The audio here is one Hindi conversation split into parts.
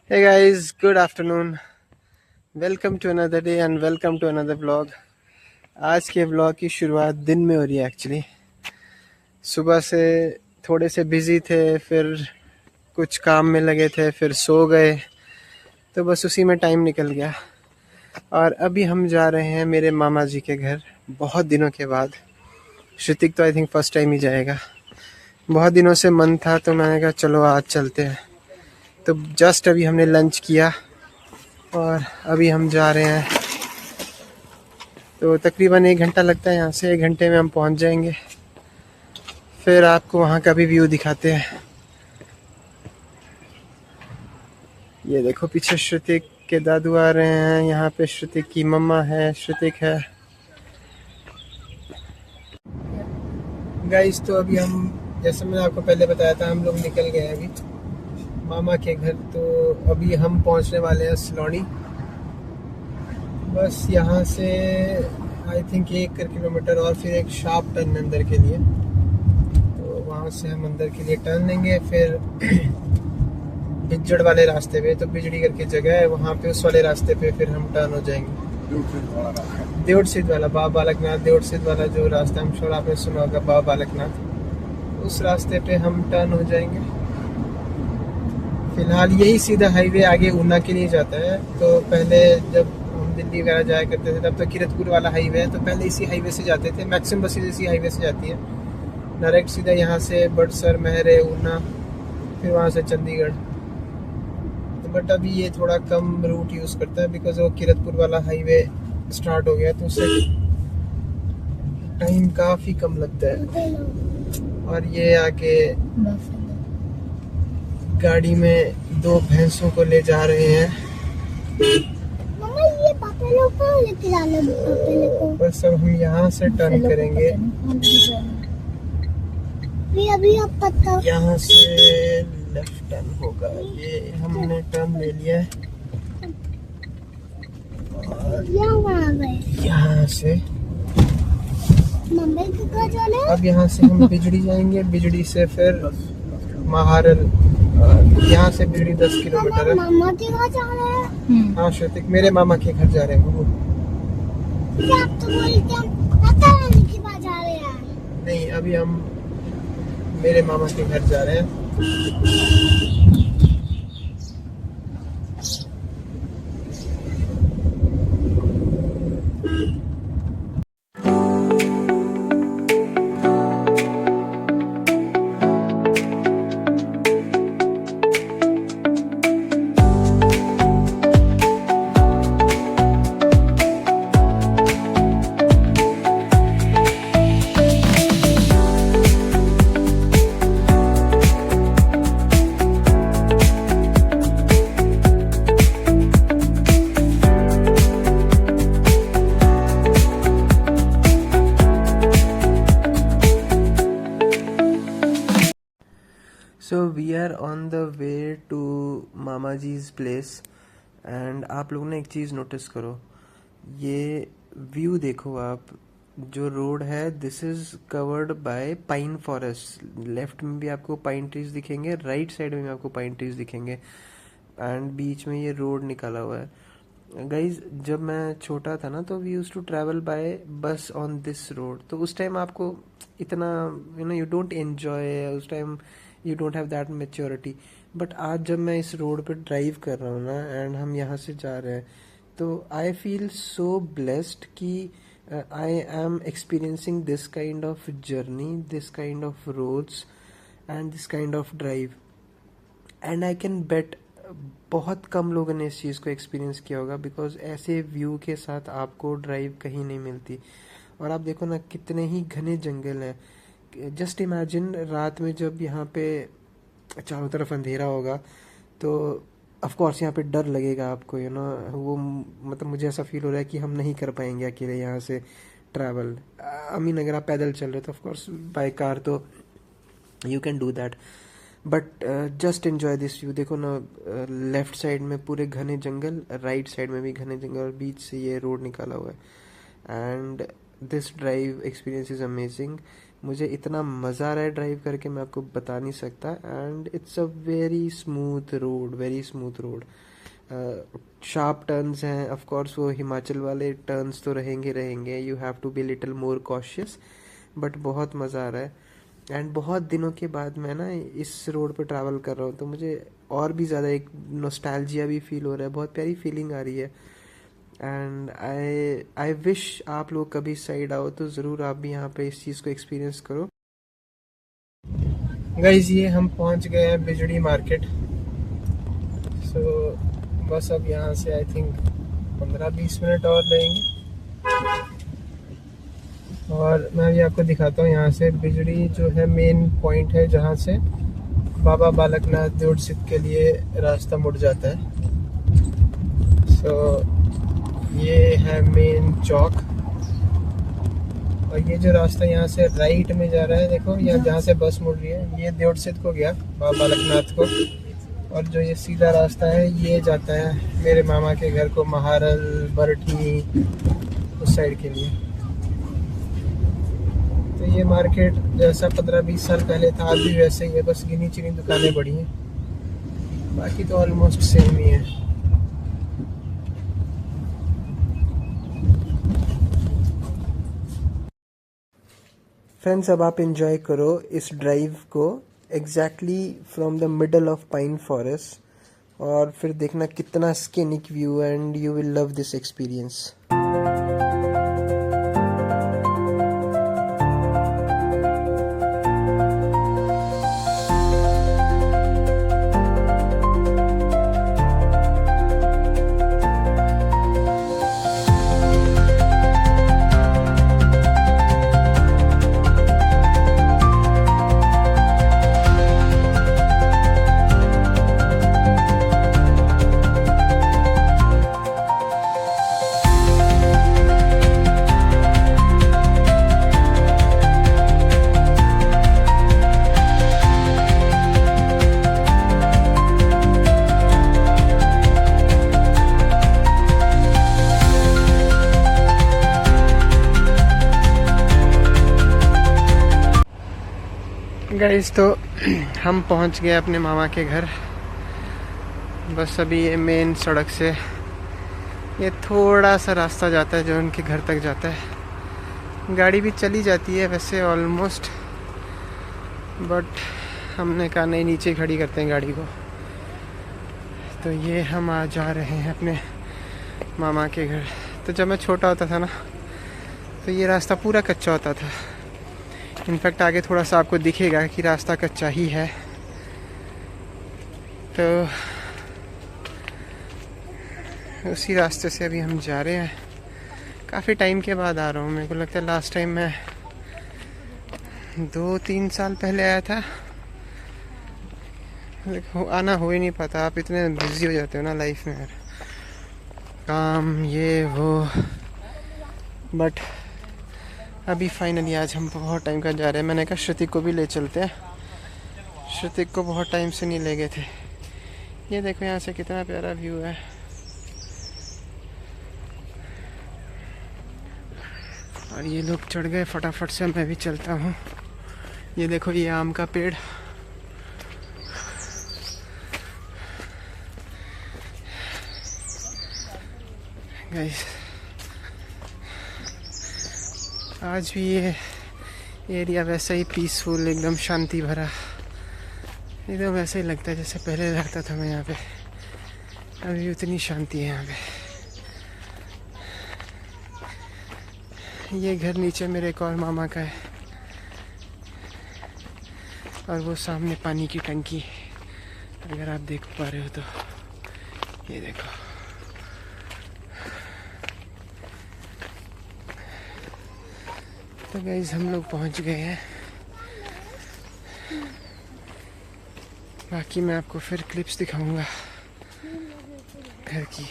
Hey guys, good afternoon. Welcome to another day and welcome to another vlog. आज के vlog की शुरुआत दिन में हो रही है एक्चुअली। सुबह से थोड़े से बिजी थे, फिर कुछ काम में लगे थे, फिर सो गए, तो बस उसी में टाइम निकल गया। और अभी हम जा रहे हैं मेरे मामा जी के घर, बहुत दिनों के बाद। श्रुतिक तो आई थिंक फर्स्ट टाइम ही जाएगा। बहुत दिनों से मन था, तो मैंने कहा चलो आज चलते हैं। तो जस्ट अभी हमने लंच किया और अभी हम जा रहे हैं। तो तकरीबन 1 घंटा लगता है, यहाँ से 1 घंटे में हम पहुँच जाएंगे। फिर आपको वहाँ का भी व्यू दिखाते हैं। ये देखो पीछे श्रुतिक के दादू आ रहे हैं, यहाँ पे श्रुतिक की मम्मा है, श्रुतिक है। गाइस तो अभी हम, जैसे मैंने आपको पहले बताया था, हम लोग निकल गए हैं अभी मामा के घर। तो अभी हम पहुँचने वाले हैं सिलौनी। बस यहाँ से आई थिंक 1 किलोमीटर और फिर एक शार्प टर्न अंदर के लिए। तो वहाँ से हम अंदर के लिए टर्न लेंगे, फिर बिजड़ वाले रास्ते पे, तो बिजड़ी करके जगह है वहाँ पे, उस वाले रास्ते पे फिर हम टर्न हो जाएंगे। देवड़ सिद्ध वाला, बाबा बालकनाथ देवड़ सिद्ध वाला जो रास्ता, हम श्योर आपने सुना होगा, बाबा बालकनाथ, उस रास्ते पे हम टर्न हो जाएंगे। फिलहाल यही सीधा हाईवे आगे ऊना के लिए जाता है। तो पहले जब हम दिल्ली वगैरह जाया करते थे तब तो किरतपुर वाला हाईवे है, तो पहले इसी हाईवे से जाते थे। मैक्सिमम बसेज इसी हाईवे से जाती है डायरेक्ट सीधा, यहाँ से बड़सर, महरे, ऊना, फिर वहाँ से चंडीगढ़। बट अभी ये थोड़ा कम रूट यूज़ करता है बिकॉज वो किरतपुर वाला हाईवे स्टार्ट हो गया, तो उससे टाइम काफ़ी कम लगता है। और ये आके गाड़ी में 2 भैंसों को ले जा रहे हैं। मम्मा ये पापा लोग कहाँ लेके जाने हैं पापा लोग को? बस अब हम यहाँ से टर्न करेंगे। अभी आप पता यहाँ से लेफ्ट टर्न होगा। ये हमने टर्न ले लिया है और यहाँ से मम्मी के घर जाना है। अब यहाँ से हम बिजड़ी जाएंगे, बिजड़ी से फिर महारल। यहाँ से बिजड़ी 10 किलोमीटर है। मामा के घर जाना है। हाँ श्रुतिक, मेरे मामा के घर जा रहे हैं वो। क्या आप तो बोलते हैं पता नहीं कि बाहर जा रहे हैं। नहीं, अभी हम मेरे मामा के घर जा रहे हैं। So we are on the way to mama ji's place. And आप लोग ने एक चीज़ नोटिस करो, ये व्यू देखो आप। जो रोड है this is covered by pine forest. Left में भी आपको पाइन ट्रीज दिखेंगे, राइट साइड में भी आपको पाइन ट्रीज दिखेंगे, एंड बीच में ये रोड निकाला हुआ है। गाइज जब मैं छोटा था ना, तो we use to travel by bus on this road. तो उस टाइम आपको इतना यू डोंट एन्जॉय, उस time you don't have that maturity. But आज जब मैं इस रोड पे ड्राइव कर रहा हूँ ना, एंड हम यहाँ से जा रहे हैं, तो आई फील सो ब्लेस्ड कि I am experiencing this kind of journey, this kind of roads and this kind of drive. And I can bet बहुत कम लोगों ने इस चीज़ को एक्सपीरियंस किया होगा, बिकॉज ऐसे व्यू के साथ आपको ड्राइव कहीं नहीं मिलती। और आप देखो ना, कितने ही घने जंगल हैं। जस्ट इमेजिन रात में जब यहाँ पे चारों तरफ अंधेरा होगा, तो ऑफ कोर्स यहाँ पे डर लगेगा आपको, वो मतलब मुझे ऐसा फील हो रहा है कि हम नहीं कर पाएंगे अकेले यहाँ से ट्रैवल। आई मीन अगर आप पैदल चल रहे हो तो ऑफ कोर्स, बाय कार तो you can do that, but just enjoy this view. देखो ना, लेफ्ट साइड में पूरे घने जंगल, राइट साइड में भी घने जंगल, और बीच से ये रोड निकाला हुआ है। And this drive experience is amazing. मुझे इतना मज़ा आ रहा है ड्राइव करके, मैं आपको बता नहीं सकता। And it's a very smooth road, very smooth road. Sharp turns हैं, ऑफ कोर्स वो हिमाचल वाले टर्न्स तो रहेंगे रहेंगे, you have to be little more cautious, but बहुत मज़ा आ रहा है। एंड बहुत दिनों के बाद मैं ना इस रोड पर ट्रैवल कर रहा हूँ, तो मुझे और भी ज़्यादा एक नॉस्टैल्जिया भी फील हो रहा है, बहुत प्यारी फीलिंग आ रही है। एंड आई विश आप लोग कभी साइड आओ तो ज़रूर आप भी यहाँ पे इस चीज़ को एक्सपीरियंस करो। गाइस, ये हम पहुँच गए हैं बिजड़ी मार्केट। सो बस अब यहाँ से आई थिंक 15-20 मिनट और लगेंगे, और मैं भी आपको दिखाता हूँ यहाँ से बिजड़ी जो है मेन पॉइंट है जहाँ से बाबा बालकनाथ देवड़ सिद्ध के लिए रास्ता मुड़ जाता है। सो ये है मेन चौक, और ये जो रास्ता यहाँ से राइट में जा रहा है, देखो यहाँ जहाँ से बस मुड़ रही है, ये देवड़ सिद्ध को गया, बाबा बालकनाथ को। और जो ये सीधा रास्ता है ये जाता है मेरे मामा के घर को, महारल बरठी उस साइड के लिए। तो ये मार्केट जैसा 15-20 साल पहले था, आज भी वैसे ही है, बस गिनी चुनी दुकानें बड़ी हैं, बाकी तो ऑलमोस्ट सेम ही है। फ्रेंड्स, अब आप एंजॉय करो इस ड्राइव को exactly from the middle of pine forest, और फिर देखना कितना scenic view, and you will love this experience. Guys, तो हम पहुंच गए अपने मामा के घर। बस अभी ये मेन सड़क से ये थोड़ा सा रास्ता जाता है जो उनके घर तक जाता है। गाड़ी भी चली जाती है वैसे ऑलमोस्ट, बट हमने कहा नहीं, नीचे खड़ी करते हैं गाड़ी को। तो ये हम आ जा रहे हैं अपने मामा के घर। तो जब मैं छोटा होता था ना, तो ये रास्ता पूरा कच्चा होता था। इनफैक्ट आगे थोड़ा सा आपको दिखेगा कि रास्ता कच्चा ही है। तो उसी रास्ते से अभी हम जा रहे हैं। काफ़ी टाइम के बाद आ रहा हूँ, मेरे को लगता है लास्ट टाइम मैं 2-3 साल पहले आया था। आना हो ही नहीं पाता, आप इतने बिजी हो जाते हो ना लाइफ में, काम ये वो। बट अभी फाइनली आज हम बहुत टाइम का जा रहे हैं। मैंने कहा श्रुतिक को भी ले चलते हैं, श्रुतिक को बहुत टाइम से नहीं ले गए थे। ये देखो यहाँ से कितना प्यारा व्यू है। और ये लोग चढ़ गए फटाफट से, मैं भी चलता हूँ। ये देखो ये आम का पेड़, गाइस आज भी ये एरिया वैसा ही पीसफुल, एकदम शांति भरा, एकदम वैसा ही लगता है जैसे पहले रहता था मैं यहाँ पे। अभी उतनी शांति है यहाँ पे। ये घर नीचे मेरे एक और मामा का है, और वो सामने पानी की टंकी, अगर आप देख पा रहे हो तो ये देखो। तो गाइस हम लोग पहुंच गए हैं। बाकी मैं आपको फिर क्लिप्स दिखाऊंगा घर की।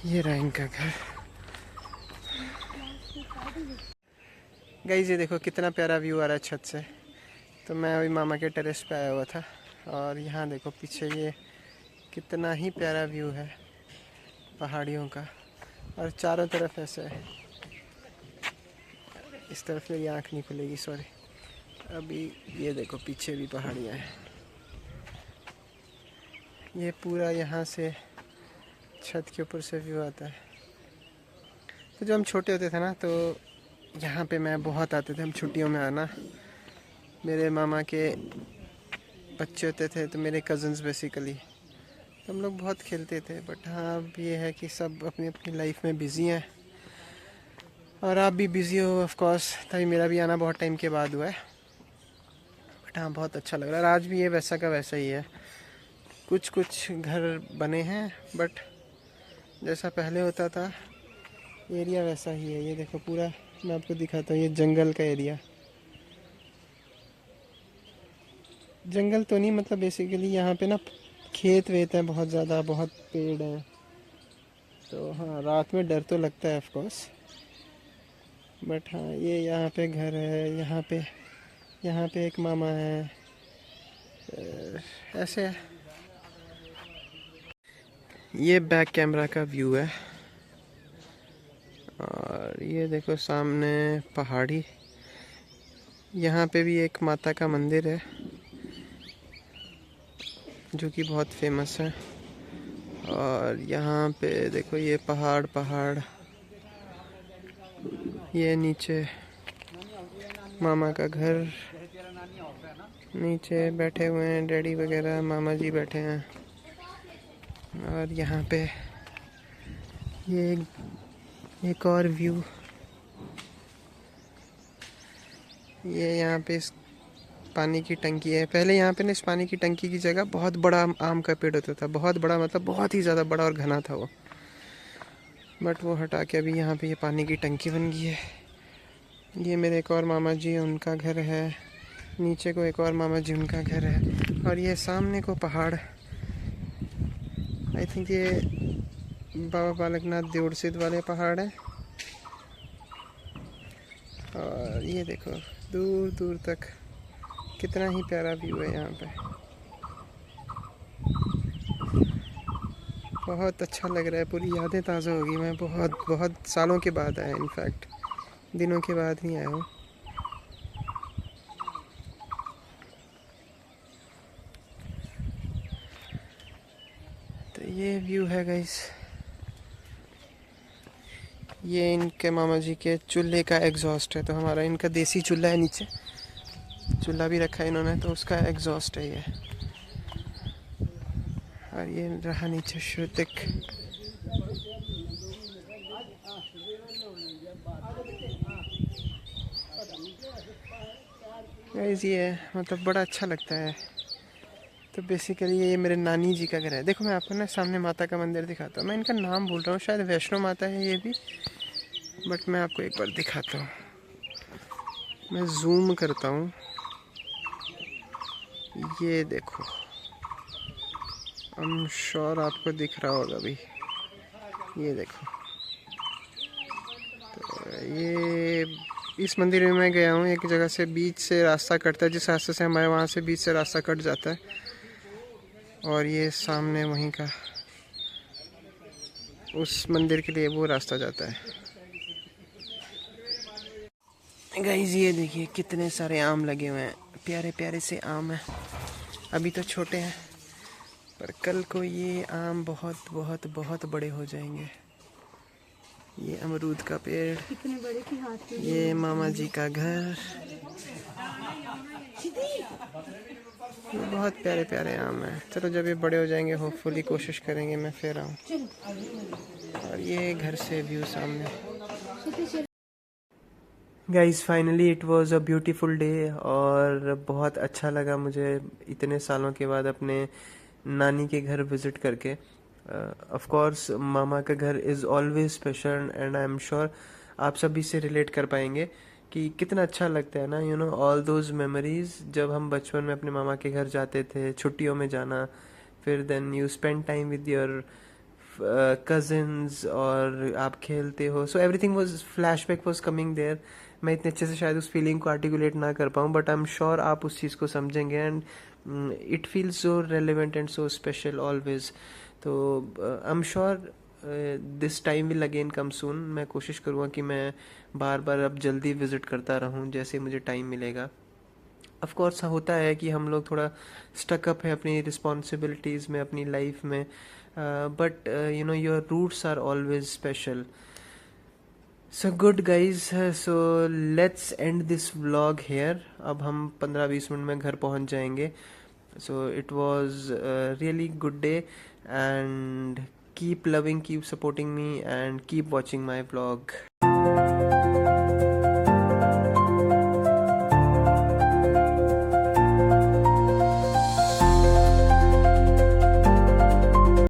ये रहा इनका घर। गाइस ये देखो कितना प्यारा व्यू आ रहा है छत से। तो मैं अभी मामा के टेरेस पे आया हुआ था, और यहाँ देखो पीछे ये कितना ही प्यारा व्यू है पहाड़ियों का, और चारों तरफ ऐसे इस तरफ मेरी आँख नहीं खुलेगी, सॉरी। अभी ये देखो पीछे भी पहाड़ियाँ हैं। ये पूरा यहाँ से छत के ऊपर से व्यू आता है। तो जब हम छोटे होते थे ना, तो यहाँ पे मैं बहुत आते थे हम छुट्टियों में आना। मेरे मामा के बच्चे होते थे, तो मेरे कज़न्स बेसिकली, तो हम लोग बहुत खेलते थे। बट हाँ, अब ये है कि सब अपनी अपनी लाइफ में बिज़ी हैं, और आप भी बिज़ी हो ऑफ कोर्स, तभी मेरा भी आना बहुत टाइम के बाद हुआ है। बट हाँ, बहुत अच्छा लग रहा है। आज भी ये वैसा का वैसा ही है। कुछ कुछ घर बने हैं, बट जैसा पहले होता था एरिया वैसा ही है। ये देखो पूरा, मैं आपको दिखाता हूँ, ये जंगल का एरिया। जंगल तो नहीं, मतलब बेसिकली यहाँ पे ना खेत वेत हैं बहुत ज़्यादा, बहुत पेड़ हैं। तो हाँ, रात में डर तो लगता है ऑफ कोर्स। बट हाँ, ये यहाँ पे घर है, यहाँ पे एक मामा है, ऐसे है। ये बैक कैमरा का व्यू है, और ये देखो सामने पहाड़ी। यहाँ पे भी एक माता का मंदिर है जो कि बहुत फेमस है। और यहाँ पे देखो ये पहाड़ पहाड़, ये नीचे मामा का घर, नीचे बैठे हुए हैं डैडी वगैरह, मामा जी बैठे हैं। और यहाँ पे ये एक और व्यू, ये यहाँ पे इस पानी की टंकी है। पहले यहाँ पे ना इस पानी की टंकी की जगह बहुत बड़ा आम का पेड़ होता था, बहुत बड़ा, मतलब बहुत ही ज़्यादा बड़ा और घना था वो। बट वो हटा के अभी यहाँ पे ये पानी की टंकी बन गई है। ये मेरे एक और मामा जी, उनका घर है। नीचे को एक और मामा जी, उनका घर है। और ये सामने को पहाड़, आई थिंक ये बाबा बालकनाथ देउड़ सिद्ध वाले पहाड़ है। और ये देखो दूर दूर तक कितना ही प्यारा व्यू है यहाँ पे। बहुत अच्छा लग रहा है, पूरी यादें ताज़ा होगी। मैं बहुत बहुत सालों के बाद आया, इनफैक्ट दिनों के बाद ही आया हूँ। तो ये व्यू है गाइस, ये इनके मामा जी के चूल्हे का एग्जॉस्ट है। तो हमारा इनका देसी चूल्हा है, नीचे चूल्हा भी रखा है इन्होंने, तो उसका एग्जॉस्ट है ये। और ये रहा नीचे श्रुतिक। गाइस ये मतलब बड़ा अच्छा लगता है। तो बेसिकली ये मेरे नानी जी का घर है। देखो मैं आपको ना सामने माता का मंदिर दिखाता हूँ। मैं इनका नाम भूल रहा हूँ, शायद वैष्णो माता है ये भी, बट मैं आपको एक बार दिखाता हूँ। मैं जूम करता हूँ, ये देखो, आई एम श्योर आपको दिख रहा होगा अभी। ये देखो, तो ये इस मंदिर में मैं गया हूँ। एक जगह से बीच से रास्ता कटता है, जिस रास्ते से हमारे वहाँ से बीच से रास्ता कट जाता है। और ये सामने वहीं का उस मंदिर के लिए वो रास्ता जाता है। गाइस ये देखिए कितने सारे आम लगे हुए हैं, प्यारे प्यारे से आम हैं। अभी तो छोटे हैं, पर कल को ये आम बहुत बहुत बहुत बड़े हो जाएंगे। ये अमरूद का पेड़, कितने बड़े की हाथ में। ये मामा जी का घर, ये बहुत प्यारे प्यारे आम हैं। चलो जब ये बड़े हो जाएंगे होपफुली कोशिश करेंगे मैं फिर आऊँ। और ये घर से व्यू सामने। Guys finally it was a beautiful day, और बहुत अच्छा लगा मुझे इतने सालों के बाद अपने नानी के घर विज़िट करके। ऑफ कोर्स मामा का घर is always special, and I am sure आप सभी से रिलेट कर पाएंगे कि कितना अच्छा लगता है ना, you know, all those memories. जब हम बचपन में अपने मामा के घर जाते थे, छुट्टियों में जाना, फिर then you spend time with your cousins, और आप खेलते हो। So everything was, flashback was coming there. मैं इतने अच्छे से शायद उस फीलिंग को आर्टिकुलेट ना कर पाऊँ, बट आई एम श्योर आप उस चीज़ को समझेंगे। And it feels so relevant and so special always. तो I am sure this time will again come soon. मैं कोशिश करूँगा कि मैं बार बार अब जल्दी विज़िट करता रहूँ जैसे मुझे टाइम मिलेगा. ऑफ कोर्स होता है कि हम लोग थोड़ा स्टक अप है अपनी रिस्पॉन्सिबिलिटीज़ में, अपनी लाइफ में, but you know your roots are always special. So good guys, so let's end this vlog here. अब हम 15-20 मिनट में घर पहुंच जाएंगे. So it was really good day and keep loving, keep supporting me and keep watching my vlog.